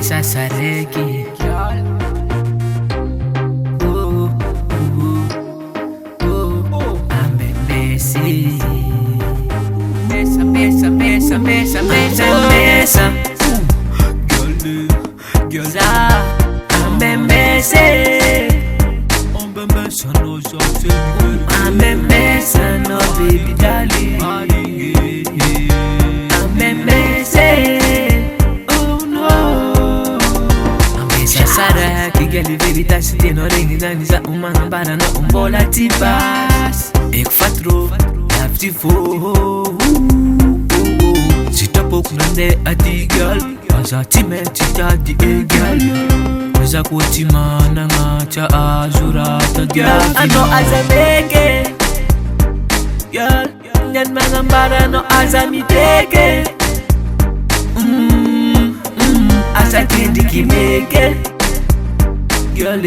Ambesa sareki. Ambesi. Ambesa. Gyoza. Ambembese. Ambembesa no baby darling. Ambembese. Oh no. Ambesa sareki gali veritas teno ringi nani za umana bara no umbola tibas. Ik fatro. Fo Sita pok nande ati girl Asa time tita di girl Weza kuoti mana ngacha azurata girl Ano azameke Girl Nyan mangambara no azamiteke Asa kendi kimeke Girl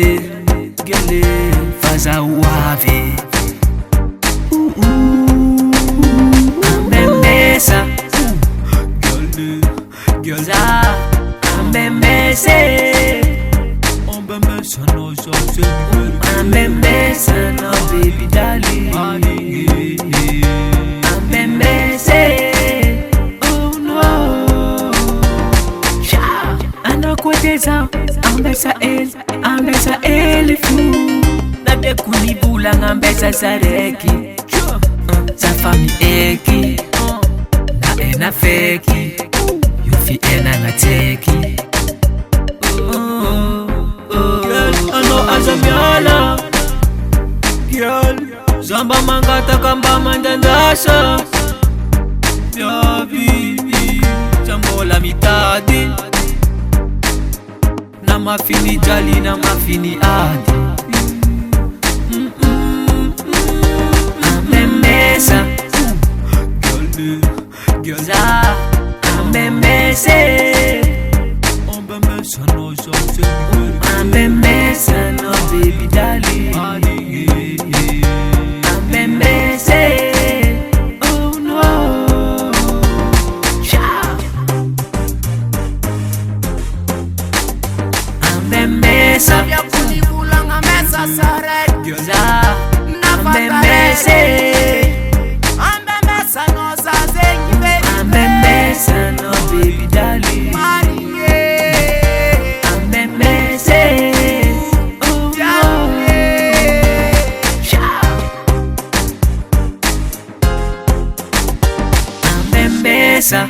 Faza wave Ambesa, gyoza, ambembese, ambembesa no baby darling, ambembese, oh no, ano kweteza, ambesa elifu, nabe kunibula ngambesa sareki. Safami eki Na ena feki Yufi ena na teki Girl, ano azamyala Girl, zamba mangata kamba mandandasa Ya bibi, zambola mitadi Na mafini jali na mafini adi Ambesa, gyoza, ambembese, ambembesa no baby darling, ambembese, oh no, ambembesa, gyoza, ambembese. Ambembesa no baby darling. Ambembese. Oh no. Ambembesa.